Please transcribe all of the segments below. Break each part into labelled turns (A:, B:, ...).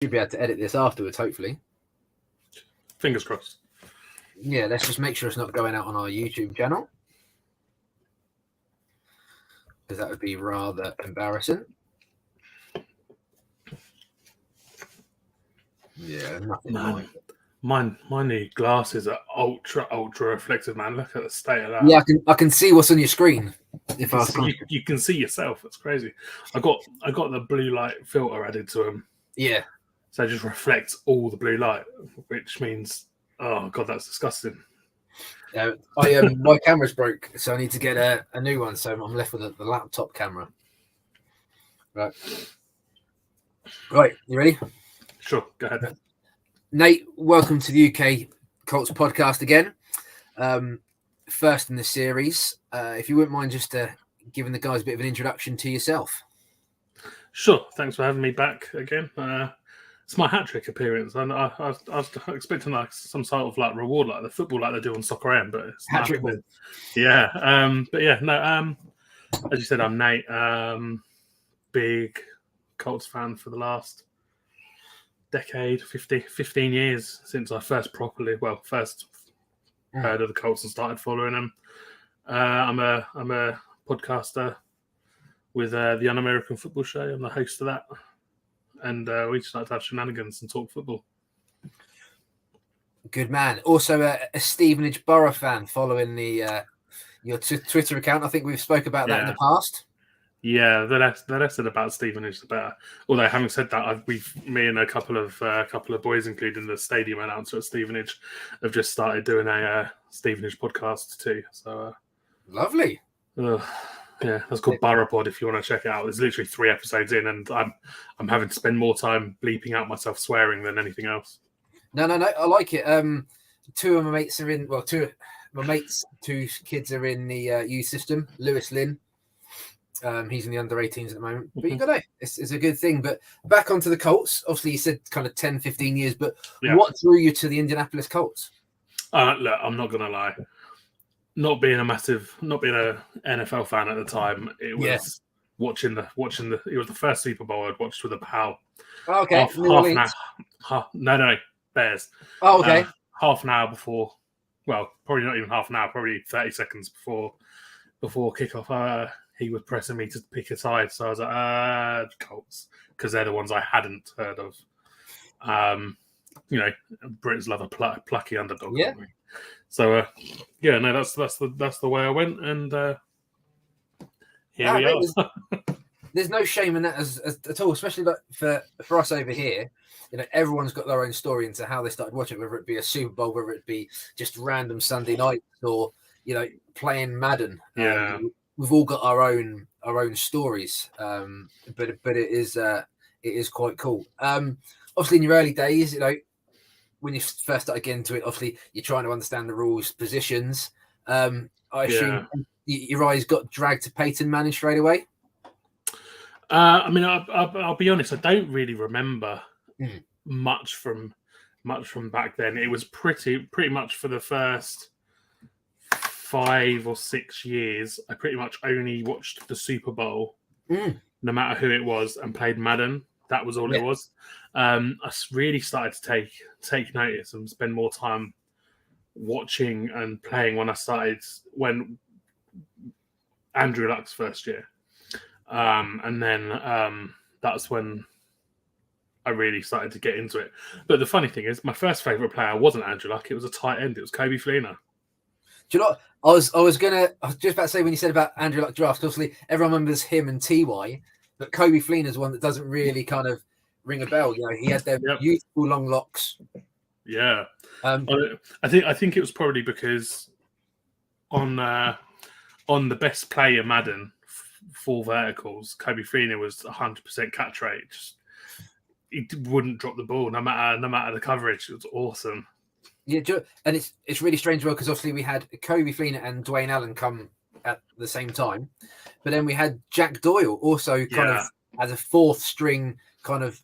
A: Should be able to edit this afterwards, hopefully.
B: Fingers crossed.
A: Yeah, let's just make sure it's not going out on our YouTube channel, because that would be rather embarrassing. Yeah, nothing like it.
B: My new glasses are ultra reflective, man. Look at the state of that.
A: Yeah, I can see what's on your screen. If
B: you can see yourself. It's crazy. I got the blue light filter added to them.
A: Yeah.
B: So it just reflects all the blue light, which means, oh god, that's disgusting.
A: My camera's broke, so I need to get a new one. So I'm left with the laptop camera. Right, you ready?
B: Sure, go ahead.
A: Nate, welcome to the UK Colts podcast again. First in the series. If you wouldn't mind just giving the guys a bit of an introduction to yourself.
B: Sure, thanks for having me back again. It's my hat-trick appearance, and I was expecting like some sort of like reward, like the football, like they do on Soccer M, but it's
A: hat-trick.
B: Yeah, but yeah, no. As you said, I'm Nate. Big Colts fan for the last decade, 15 years since I first heard of the Colts and started following them. I'm a podcaster with the Un-American Football Show. I'm the host of that. And we just like to have shenanigans and talk football.
A: Good man. Also a Stevenage Borough fan, following your Twitter account. I think we've spoke about that in the past.
B: Yeah, the less said about Stevenage, the better. Although having said that, me and a couple of boys, including the stadium announcer at Stevenage, have just started doing a Stevenage podcast too. So
A: lovely.
B: Yeah, that's called Borough Pod if you want to check it out. There's literally 3 episodes in, and I'm having to spend more time bleeping out myself swearing than anything else.
A: No, I like it. Two of my mates are in. Well, two kids are in the youth system. Lewis Lynn, he's in the under 18s at the moment. But you got to, it's a good thing. But back onto the Colts. Obviously, you said kind of 10, 15 years. But what drew you to the Indianapolis Colts?
B: Look, I'm not gonna lie. Not being a NFL fan at the time, it was watching the. It was the first Super Bowl I'd watched with a pal.
A: Oh, okay,
B: No, Bears.
A: Oh, okay.
B: Half an hour before, well, probably not even half an hour, probably 30 seconds before kickoff. He was pressing me to pick a side, so I was like, Colts, because they're the ones I hadn't heard of. Brits love a plucky underdog.
A: Yeah.
B: So that's the way I went, and here we are.
A: There's no shame in that at all, especially like for us over here. Everyone's got their own story into how they started watching, whether it be a Super Bowl, whether it be just random Sunday nights, or playing Madden.
B: Yeah,
A: we've all got our own stories, but it is quite cool. Obviously, in your early days, when you first started getting into it, obviously you're trying to understand the rules, positions. I assume your eyes got dragged to Peyton Manning straight away.
B: I'll be honest. I don't really remember much from back then. It was pretty much for the first 5 or 6 years. I pretty much only watched the Super Bowl, no matter who it was, and played Madden. That was all it was. I really started to take notice and spend more time watching and playing when Andrew Luck's first year. And then that's when I really started to get into it. But the funny thing is, my first favourite player wasn't Andrew Luck. It was a tight end. It was Coby Fleener.
A: Do you know what? I was just about to say, when you said about Andrew Luck draft, obviously everyone remembers him and T.Y., but Coby Fleener's one that doesn't really kind of ring a bell. He had them beautiful long locks.
B: Yeah. I think it was probably because on the best player Madden, 4 verticals, Coby Fleener was 100% catch rate. He wouldn't drop the ball no matter the coverage. It was awesome.
A: Yeah, and it's really strange, well, because obviously we had Coby Fleener and Dwayne Allen come at the same time, but then we had Jack Doyle also kind of as a 4th string kind of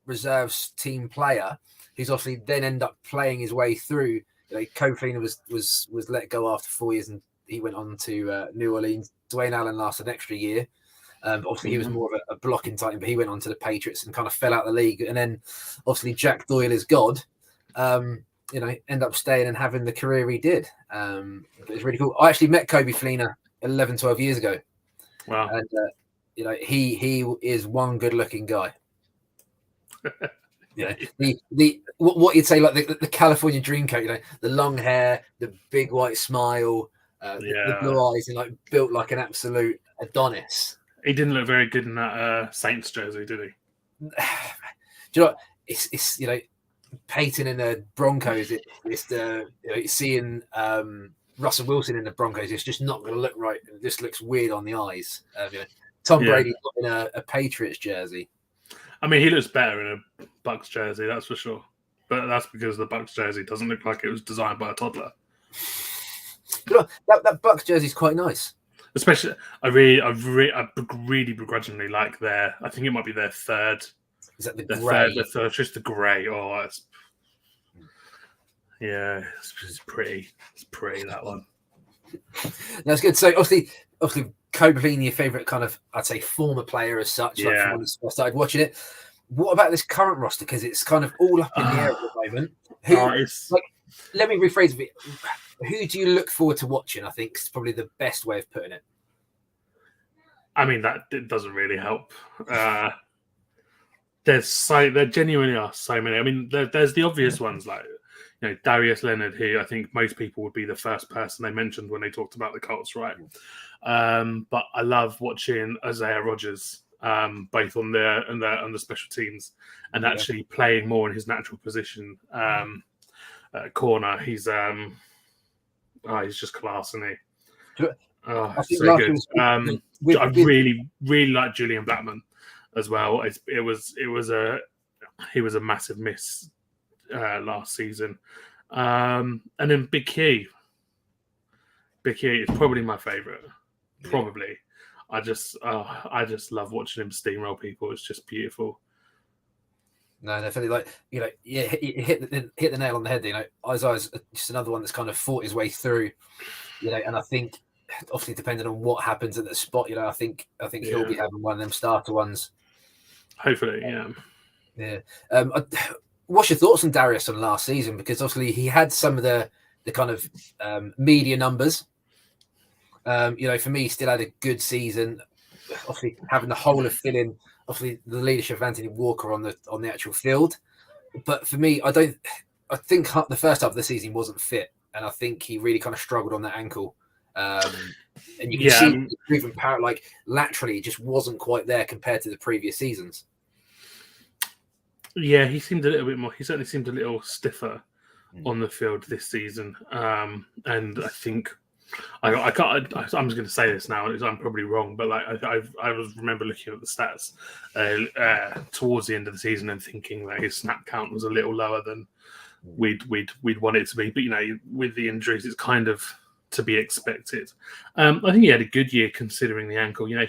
A: reserves team player, who's obviously then ended up playing his way through. Coby Fleener was let go after 4 years, and he went on to New Orleans. Dwayne Allen lasted an extra year, Obviously, he was more of a blocking titan, but he went on to the Patriots and kind of fell out of the league. And then, obviously, Jack Doyle is God. End up staying and having the career he did. It's really cool. I actually met Coby Fleener 11, 12 years ago.
B: Wow.
A: And, he is one good-looking guy. What you'd say, like the California dream coat, the long hair, the big white smile, the blue eyes, and like built like an absolute Adonis.
B: He didn't look very good in that Saints jersey, did he?
A: Do you know what? It's Peyton in the Broncos. It's seeing Russell Wilson in the Broncos. It's just not going to look right. It just looks weird on the eyes. Tom Brady in a Patriots jersey.
B: I mean, he looks better in a Bucks jersey, that's for sure. But that's because the Bucks jersey doesn't look like it was designed by a toddler.
A: That Bucks jersey is quite nice.
B: Especially, I really begrudgingly like their. I think it might be their third.
A: Is that the grey?
B: The third, just the grey. Oh, it's pretty. It's pretty, that one.
A: That's good. So obviously, Coby Fleener, your favourite kind of, I'd say, former player as such.
B: Yeah.
A: Like when I started watching it. What about this current roster? Because it's kind of all up in the air at the moment. Let me rephrase a bit. Who do you look forward to watching? I think is probably the best way of putting it.
B: I mean, it doesn't really help. There genuinely are so many. I mean, there's the obvious ones like Darius Leonard, who I think most people would be the first person they mentioned when they talked about the Colts, right? But I love watching Isaiah Rodgers, both on the special teams and actually playing more in his natural position. Corner, he's just class, isn't he? So good. I really, really like Julian Blackmon as well. He was a massive miss last season. And then Big Key. Big Key is probably my favourite. Probably. I just love watching him steamroll people. It's just beautiful.
A: No, definitely. You hit the nail on the head. Isaiah's just another one that's kind of fought his way through. And I think, obviously, depending on what happens at the spot, I think he'll be having one of them starter ones.
B: Hopefully, yeah.
A: What's your thoughts on Darius on last season? Because obviously he had some of the kind of media numbers. For me, he still had a good season. Obviously, having the whole of filling. Obviously, the leadership of Anthony Walker on the actual field, but for me, I think the first half of the season he wasn't fit, and I think he really kind of struggled on that ankle. And you can see moving power, like laterally, it just wasn't quite there compared to the previous seasons.
B: Yeah, he seemed a little bit more. He certainly seemed a little stiffer on the field this season, and I think. I'm just going to say this now. I'm probably wrong, but I remember looking at the stats towards the end of the season and thinking that his snap count was a little lower than we'd want it to be. But with the injuries, it's kind of to be expected. I think he had a good year considering the ankle. You're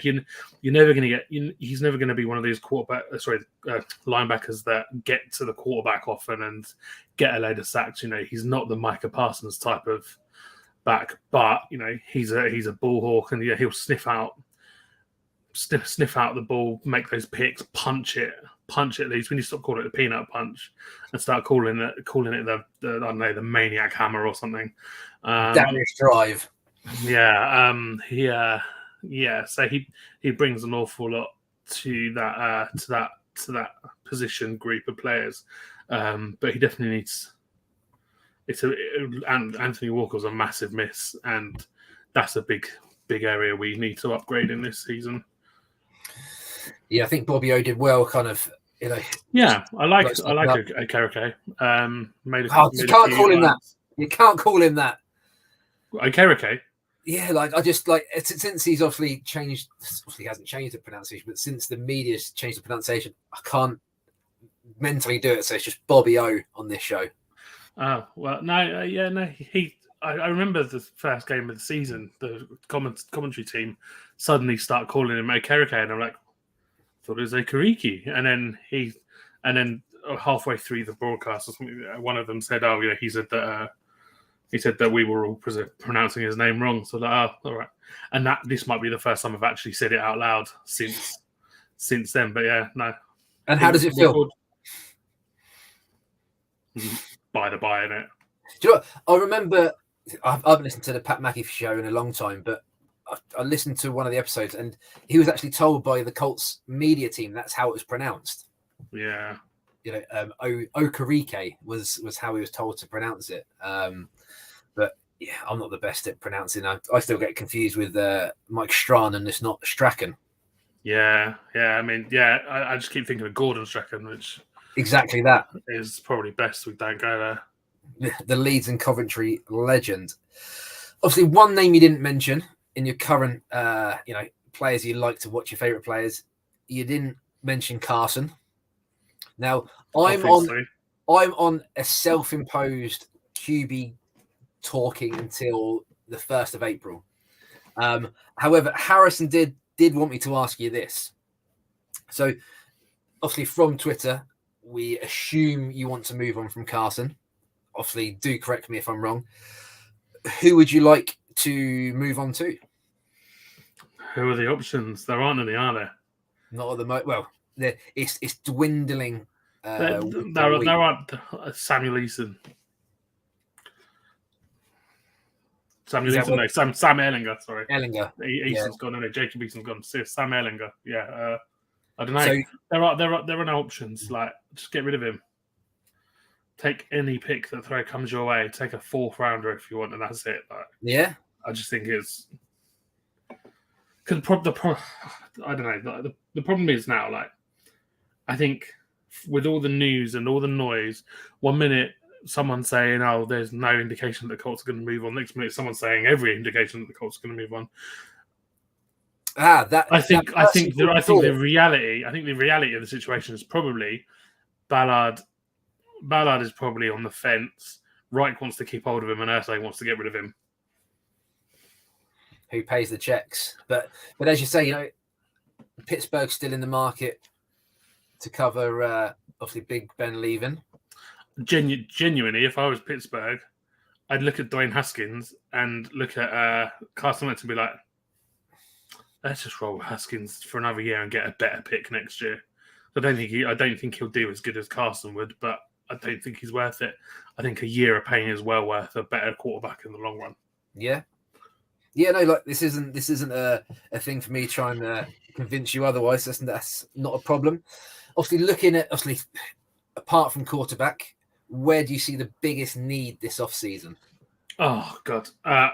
B: never going to get. He's never going to be one of those linebackers that get to the quarterback often and get a load of sacks. He's not the Micah Parsons type of back, but he's a ball hawk, and he'll sniff out the ball, make those picks, punch it loose. We need to stop calling it the peanut punch and start calling it the I don't know, the maniac hammer or something.
A: Danish drive.
B: So he brings an awful lot to that position group of players, but he definitely needs. And Anthony Walker's a massive miss, and that's a big area we need to upgrade in this season. Yeah,
A: I think Bobby O did well, kind of.
B: Yeah, I like Okereke.
A: You can't call him that. You can't call him that.
B: Okereke.
A: Yeah, I just since he's obviously changed. Obviously, he hasn't changed the pronunciation, but since the media's changed the pronunciation, I can't mentally do it. So it's just Bobby O on this show.
B: Oh, well, no. I remember the first game of the season, the commentary team suddenly start calling him Okereke, and I'm like, I thought it was Okereke. And then halfway through the broadcast, or something, one of them said, "Oh, yeah, he said that He said that we were all pronouncing his name wrong. So like, oh, all right. And this might be the first time I've actually said it out loud since then. But yeah, no.
A: And how does it feel?
B: By the by, innit?
A: Do you know what? I remember I've listened to the Pat McAfee show in a long time, but I listened to one of the episodes, and he was actually told by the Colts media team that's how it was pronounced.
B: Yeah.
A: Okereke was how he was told to pronounce it. But yeah, I'm not the best at pronouncing. I still get confused with Mike Strahan, and it's not Strachan.
B: Yeah. I mean, yeah, I just keep thinking of Gordon Strachan, which
A: exactly that
B: is probably best we don't go
A: there. The Leeds and Coventry legend. Obviously, one name you didn't mention in your current, players you like to watch, your favourite players. You didn't mention Carson. Now, I'm on a self-imposed QB talking until the 1st of April. However, Harrison did want me to ask you this. So, obviously, from Twitter, we assume you want to move on from Carson. Obviously, do correct me if I'm wrong. Who would you like to move on to?
B: Who are the options? There aren't any, are there?
A: Not at the moment. Well, it's dwindling.
B: There aren't. Samuel Eason. Sam Ehlinger, sorry.
A: Ehlinger.
B: Eason's gone, no, Jacob Eason's gone. Sam Ehlinger, yeah. I don't know. So, there are no options. Like, just get rid of him. Take any pick that comes your way. Take a 4th rounder if you want, and that's it. Like,
A: yeah.
B: I just think it's because I don't know. The problem is now, like, I think with all the news and all the noise, one minute someone's saying, "Oh, there's no indication that the Colts are going to move on." Next minute, someone's saying every indication that the Colts are going to move on. I think the reality of the situation is probably Ballard. Ballard is probably on the fence. Reich wants to keep hold of him, and Irsay wants to get rid of him.
A: Who pays the checks? But as you say, Pittsburgh's still in the market to cover obviously Big Ben leaving.
B: Genuinely, if I was Pittsburgh, I'd look at Dwayne Haskins and look at Carson Wentz and be like, let's just roll with Haskins for another year and get a better pick next year. I don't think he'll do as good as Carson would, but I don't think he's worth it. I think a year of pain is well worth a better quarterback in the long run.
A: Yeah. Yeah, no, like this isn't a thing for me trying to convince you otherwise. That's not a problem. Obviously, apart from quarterback, where do you see the biggest need this offseason?
B: Oh, God.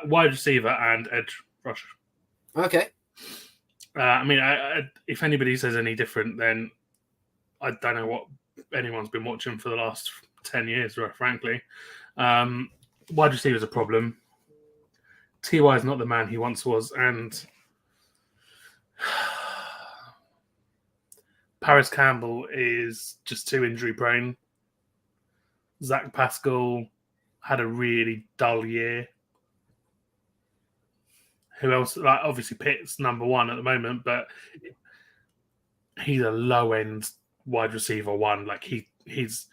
B: Wide receiver and edge rusher.
A: Okay.
B: I mean, if anybody says any different, then I don't know what anyone's been watching for the last 10 years, frankly. Wide receiver is a problem. T.Y. is not the man he once was, and Paris Campbell is just too injury prone. Zach Pascal had a really dull year. Who else? Like, obviously, Pitt's number one at the moment, but he's a low-end wide receiver one. Like, he's...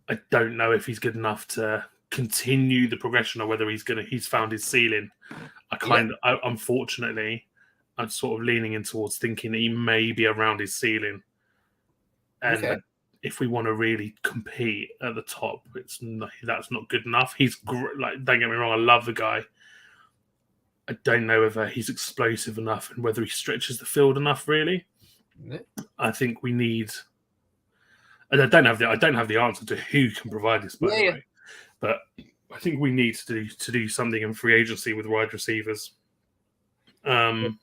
B: I don't know if he's good enough to continue the progression or whether he's found his ceiling. Unfortunately, I'm sort of leaning in towards thinking that he may be around his ceiling. And if we want to really compete at the top, that's not good enough. He's like, don't get me wrong, I love the guy. I don't know whether he's explosive enough and whether he stretches the field enough. Really, I think we need. And I don't have the answer to who can provide this, by the way. But I think we need to do something in free agency with wide receivers. And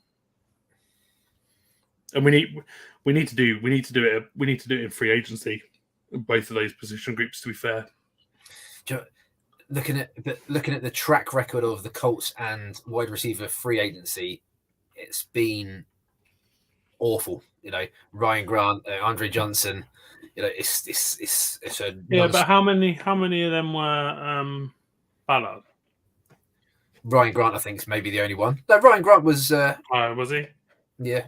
B: we need to do it in free agency, both of those position groups, to be fair.
A: Looking at the track record of the Colts and wide receiver free agency, it's been awful. Ryan Grant, Andre Johnson. It's a
B: but how many of them were Ballard?
A: Ryan Grant, I think, is maybe the only one. No, Ryan Grant was.
B: Was he?
A: Yeah,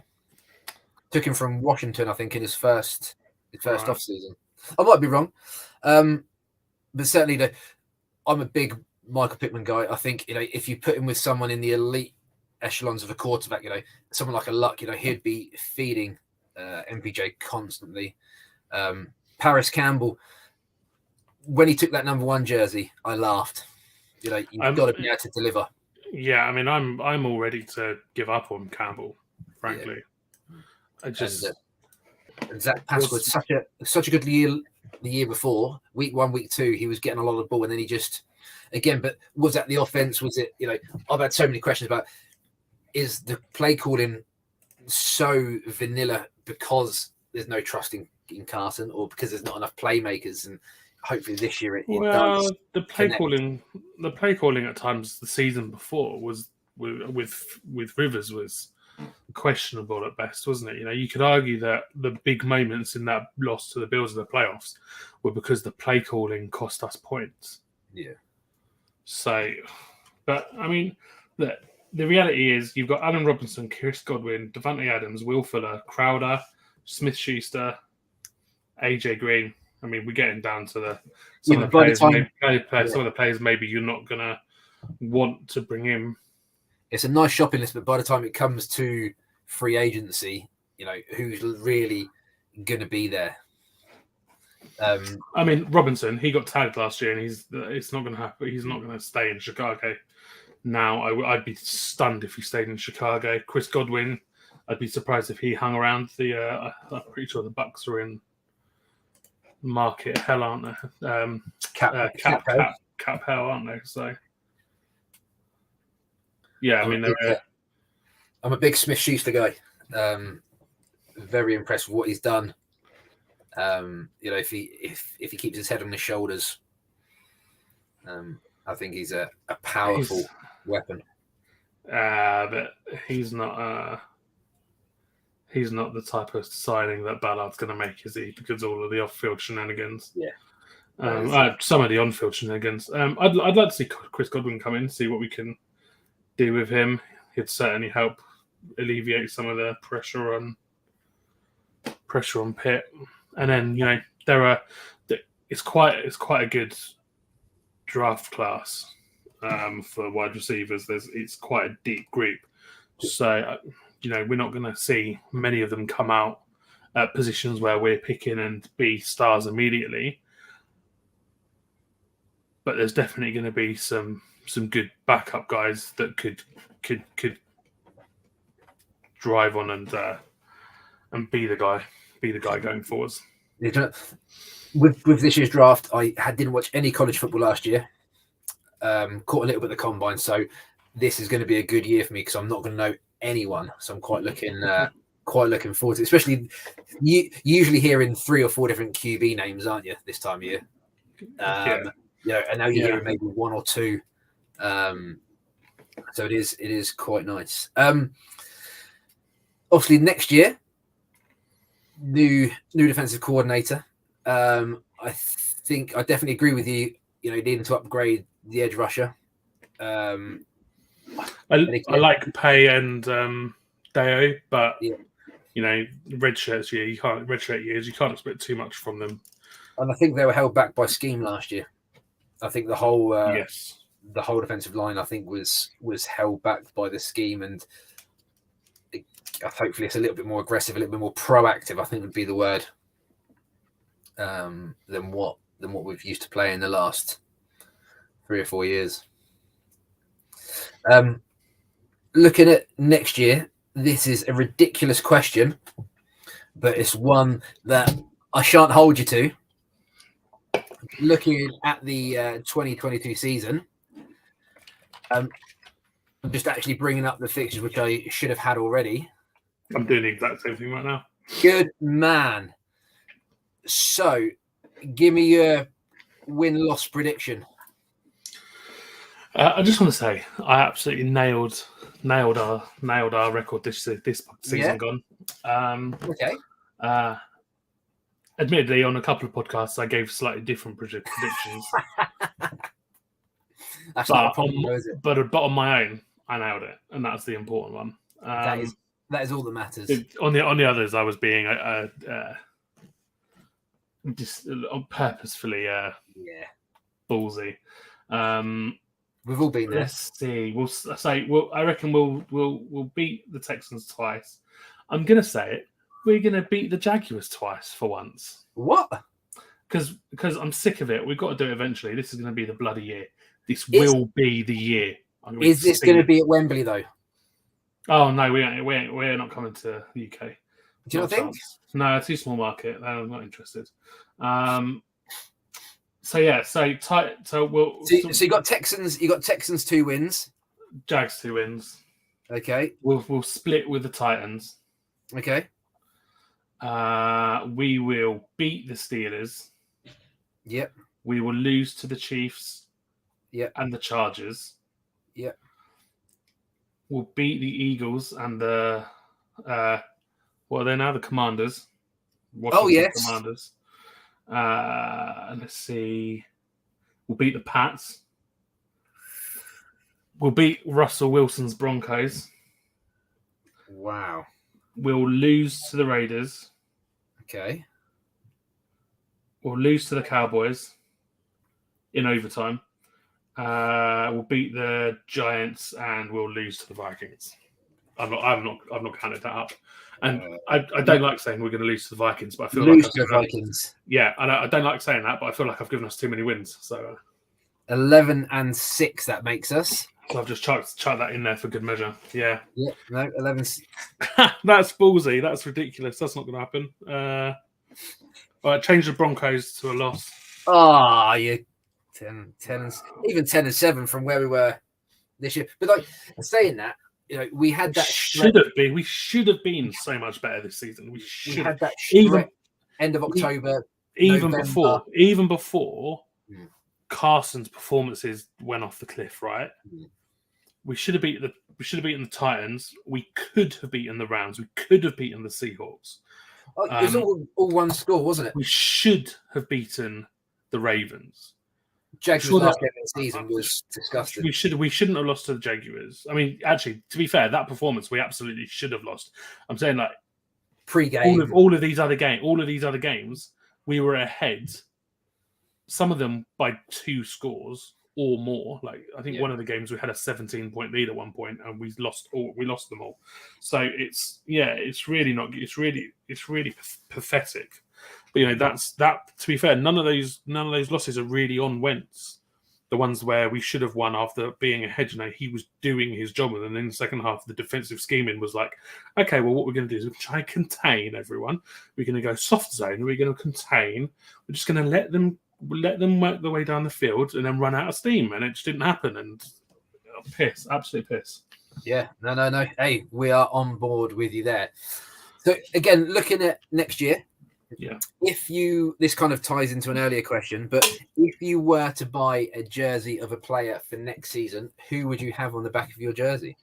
A: took him from Washington, I think, in his first off season. I might be wrong, but certainly I'm a big Michael Pittman guy. I think, if you put him with someone in the elite echelons of a quarterback, someone like a Luck, he'd be feeding MPJ constantly. Paris Campbell, when he took that number 1 jersey, I laughed. You've got to be able to deliver.
B: Yeah, I mean, I'm all ready to give up on Campbell, frankly.
A: Yeah.
B: I just
A: and Zach Pascal had such a good year the year before. Week 1, week 2, he was getting a lot of the ball, and then he just again. But was that the offense? Was it? I've had so many questions about, is the play calling so vanilla because there's no trust in Carson, or because there's not enough playmakers? And hopefully this year it does.
B: The play calling at times the season before was with Rivers was questionable at best, wasn't it? You could argue that the big moments in that loss to the Bills in the playoffs were because the play calling cost us points.
A: Yeah.
B: So, but I mean, the reality is you've got Allen Robinson, Chris Godwin, Devontae Adams, Will Fuller, Crowder, Smith-Schuster, AJ Green. I mean, we're getting down to some of the players maybe you're not gonna want to bring in.
A: It's a nice shopping list, but by the time it comes to free agency, who's really going to be there?
B: I mean, Robinson, he got tagged last year, and it's not going to happen. He's not going to stay in Chicago. Now, I'd be stunned if he stayed in Chicago. Chris Godwin, I'd be surprised if he hung around. I'm pretty sure the Bucks are in market hell, aren't they? Cap hell, aren't they? So. Yeah, I mean,
A: I'm a big Smith-Schuster guy. Very impressed with what he's done. If he keeps his head on his shoulders, I think he's a powerful weapon.
B: But he's not the type of signing that Ballard's going to make, is he? Because all of the off-field shenanigans.
A: Yeah.
B: Some of the on-field shenanigans. I'd like to see Chris Godwin come in, see what we can do with him. He'd certainly help alleviate some of the pressure on Pitt. And then it's quite a good draft class for wide receivers. It's quite a deep group, so we're not going to see many of them come out at positions where we're picking and be stars immediately. But there's definitely going to be some good backup guys that could drive on and be the guy going forwards.
A: With this year's draft, I didn't watch any college football last year. Caught a little bit of the combine, so this is going to be a good year for me because I'm not going to know anyone. So I'm quite looking forward to it. Especially usually hearing 3 or 4 different QB names, aren't you, this time of year? And now you're hearing maybe 1 or 2. So it is quite nice. Obviously next year, new defensive coordinator. I think I definitely agree with you. Needing to upgrade the edge rusher.
B: I like Pay and Deo, but redshirt years, you can't expect too much from them.
A: And I think they were held back by scheme last year. I think the whole defensive line, I think, was held back by the scheme, and hopefully it's a little bit more aggressive, a little bit more proactive, I think would be the word, than what we've used to play in the last 3 or 4 years. Looking at next year, this is a ridiculous question, but it's one that I shan't hold you to. Looking at the 2022 season, I'm just actually bringing up the fixtures, which I should have had already.
B: I'm doing the exact same thing right now.
A: Good man. So, give me your win-loss prediction.
B: I just want to say I absolutely nailed our record this season gone.
A: Okay.
B: Admittedly, on a couple of podcasts, I gave slightly different predictions.
A: That's not a problem, is it?
B: But on my own, I nailed it, and that's the important one.
A: That is all that matters.
B: On the others, I was being just purposefully ballsy.
A: We've all been there.
B: Let's see. We'll say. I reckon we'll beat the Texans twice. I'm gonna say it. We're gonna beat the Jaguars twice for once.
A: What?
B: Because I'm sick of it. We've got to do it eventually. This is going to be the bloody year. This will be the year.
A: Is this going to be at Wembley though?
B: Oh no, we're not coming to the UK.
A: Do you not think?
B: No, too small market. I'm not interested. So yeah, so tight. So you
A: got Texans. You got Texans 2 wins.
B: Jags 2 wins.
A: Okay.
B: We'll split with the Titans.
A: Okay.
B: We will beat the Steelers.
A: Yep.
B: We will lose to the Chiefs.
A: Yep.
B: And the Chargers.
A: Yep.
B: We'll beat the Eagles and the what are they now? The Commanders.
A: Oh yes.
B: Commanders. Let's see. We'll beat the Pats. We'll beat Russell Wilson's Broncos.
A: Wow. We'll
B: lose to the Raiders.
A: Okay.
B: We'll lose to the Cowboys in overtime. We'll beat the Giants and we'll lose to the Vikings. I've not counted that up, and I don't like saying we're going to lose to the Vikings, but I feel
A: lose
B: like
A: to the Vikings.
B: Yeah, I don't like saying that, but I feel like I've given us too many wins. So
A: 11-6 that makes us.
B: So I've just chucked that in there for good measure. Yeah.
A: Yeah. No, 11.
B: That's ballsy. That's ridiculous. That's not going to happen. All right, change the Broncos to a loss.
A: Oh, you 10 and even 10-7 from where we were this year. But like saying that, you know, we had that.
B: We should have been so much better this season. We
A: had that even end of October,
B: even before Carson's performances went off the cliff. Right, we should have beaten the Titans. We could have beaten the Rams. We could have beaten the Seahawks.
A: It was all one score, wasn't it?
B: We should have beaten the Ravens.
A: Jaguars last game of the season was disgusting.
B: We shouldn't have lost to the Jaguars. I mean, actually, to be fair, that performance we absolutely should have lost. I'm saying like
A: pre-game,
B: all of these other games, we were ahead. Some of them by 2 scores or more. Like I think one of the games we had a 17-point lead at one point, and we lost them all. So it's really pathetic. But you know that. To be fair, none of those losses are really on Wentz. The ones where we should have won after being ahead, you know, he was doing his job, and then in the second half, the defensive scheming was like, okay, well, what we're going to do is we're try and contain everyone. We're going to go soft zone. We're going to contain. We're just going to let them work their way down the field and then run out of steam, and it just didn't happen. And absolute piss.
A: Yeah, no. Hey, we are on board with you there. So again, looking at next year.
B: Yeah.
A: This kind of ties into an earlier question, but if you were to buy a jersey of a player for next season, who would you have on the back of your jersey?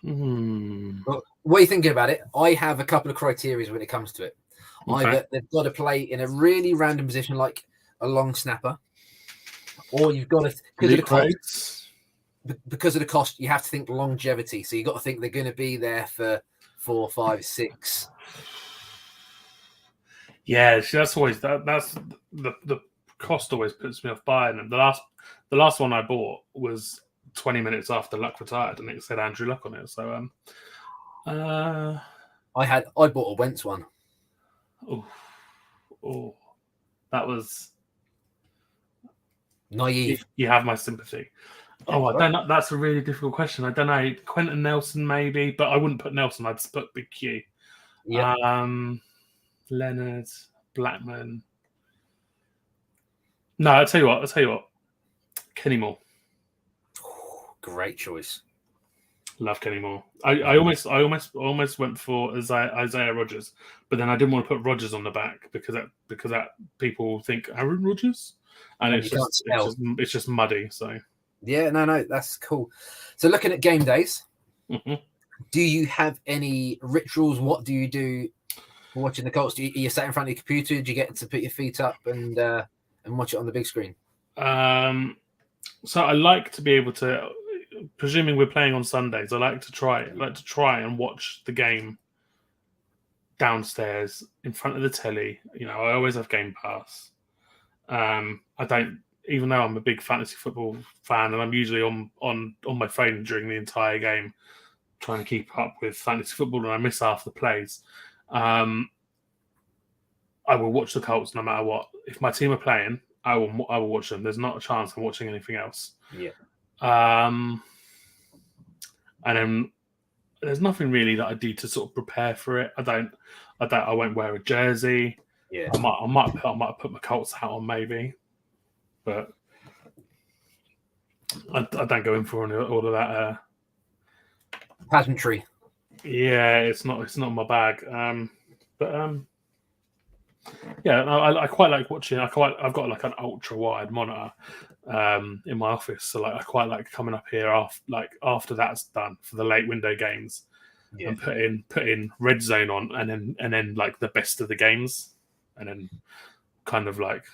A: Well, what are you thinking about it? I have a couple of criteria when it comes to it. Okay. Either they've got to play in a really random position like a long snapper, or you've got to because of the cost, you have to think longevity. So you've got to think they're going to be there for 4, 5, 6.
B: Yeah, that's always that's the cost always puts me off buying them. The last one I bought was 20 minutes after Luck retired, and it said Andrew Luck on it. So
A: I bought a Wentz one.
B: Oh, that was
A: naive.
B: You have my sympathy. Oh, I don't know. That's a really difficult question. I don't know. Quentin Nelson, maybe, but I wouldn't put Nelson. I'd put Big Q.
A: Yeah.
B: Leonard, Blackman. No, I'll tell you what. Kenny Moore.
A: Great choice.
B: Love Kenny Moore. I almost went for Isaiah Rodgers, but then I didn't want to put Rodgers on the back because that people think Aaron Rodgers, and it's just muddy. So.
A: Yeah, no, that's cool. So looking at game days, do you have any rituals? What do you do for watching the Colts? Are you sat in front of your computer? Do you get to put your feet up and watch it on the big screen?
B: So I like to be able to, presuming we're playing on Sundays, I like to try and watch the game downstairs in front of the telly. You know, I always have Game Pass. I don't, even though I'm a big fantasy football fan, and I'm usually on my phone during the entire game, trying to keep up with fantasy football, and I miss half the plays. I will watch the Colts no matter what. If my team are playing, I will watch them. There's not a chance I'm watching anything else.
A: Yeah.
B: And then there's nothing really that I do to sort of prepare for it. I won't wear a jersey.
A: Yeah.
B: I might put my Colts hat on maybe, but I don't go in for all of that
A: pageantry.
B: Yeah, it's not my bag. Yeah, I quite like watching. I've got like an ultra wide monitor in my office, so like I quite like coming up here after that's done for the late window games, and put in red zone on, and then like the best of the games, and then kind of like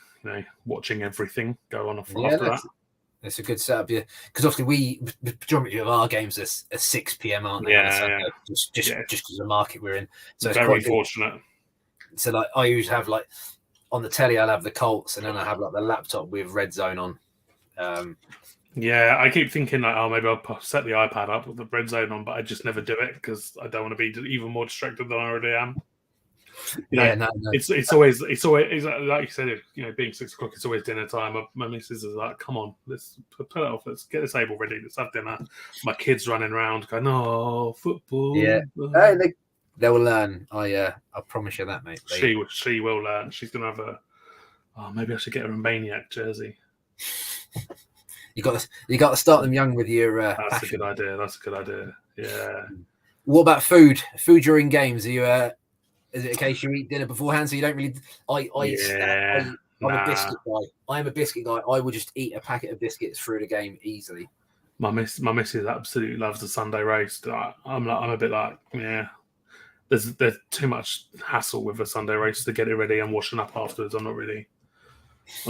B: watching everything go on after that.
A: It's a good setup, yeah. Because obviously the majority of our games are 6 p.m, aren't they?
B: Yeah,
A: just because of the market we're in. So it's
B: very fortunate.
A: So like I usually have like on the telly I'll have the Colts, and then I have like the laptop with red zone on.
B: Yeah, I keep thinking like, oh, maybe I'll set the iPad up with the red zone on, but I just never do it because I don't want to be even more distracted than I already am. No. It's always like you said, being 6 o'clock, it's always dinner time. My missus is like, come on, let's put it off. Let's get the table ready. Let's have dinner. My kids running around going, no, football.
A: Yeah, they will learn. I promise you that, mate.
B: She will learn. She's gonna have maybe I should get her a Maniac jersey.
A: You got to start them young with your.
B: That's a good idea. Yeah.
A: What about food? Food during games? Are you? Is it a case you eat dinner beforehand, so you don't really? I'm a biscuit guy. I am a biscuit guy. I will just eat a packet of biscuits through the game easily.
B: My missus absolutely loves the Sunday roast. I'm a bit like, yeah. There's too much hassle with a Sunday roast to get it ready and washing up afterwards. I'm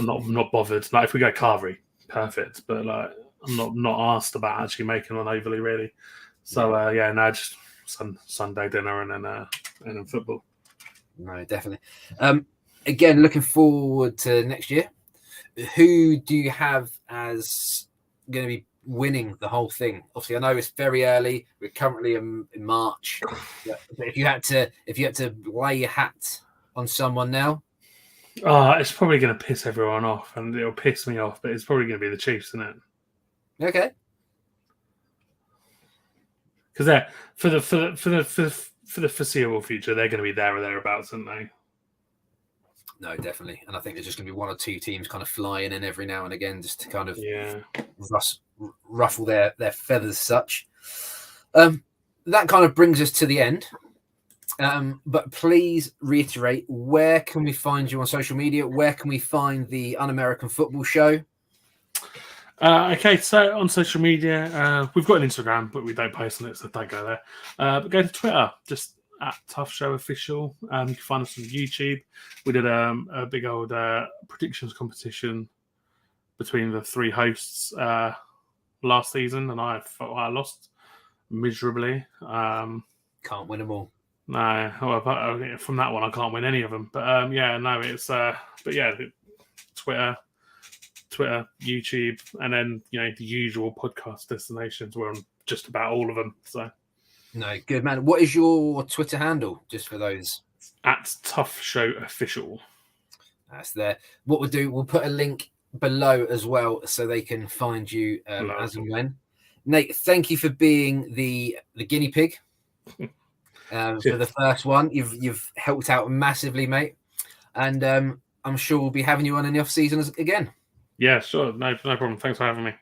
B: not bothered. Like if we go carvery, perfect. But like I'm not asked about actually making one overly really. So just Sunday dinner and then football.
A: No, definitely. Again, looking forward to next year. Who do you have as going to be winning the whole thing? Obviously, I know it's very early. We're currently in March. But if you had to lay your hat on someone now,
B: it's probably going to piss everyone off, and it'll piss me off. But it's probably going to be the Chiefs, isn't it?
A: Okay.
B: Because they're for the foreseeable future, they're going to be there or thereabouts, aren't they?
A: No, definitely. And I think there's just going to be one or two teams kind of flying in every now and again just to kind of ruffle their feathers as such. That kind of brings us to the end. But please reiterate, where can we find you on social media? Where can we find the Un-American Football Show?
B: Okay, so on social media, we've got an Instagram, but we don't post on it, so don't go there. But go to Twitter, just at Tough Show Official. You can find us on YouTube. We did a big old predictions competition between the three hosts last season, and I lost miserably.
A: Can't win them all.
B: No, from that one, I can't win any of them. But Twitter, YouTube, and then the usual podcast destinations. We're on just about all of them. So,
A: no, good man. What is your Twitter handle, just for those?
B: At Tough Show Official.
A: That's there. What we'll do, we'll put a link below as well, so they can find you as and when. Nate, thank you for being the guinea pig for the first one. You've helped out massively, mate, and I'm sure we'll be having you on in the off season again.
B: Yeah, sure. No problem. Thanks for having me.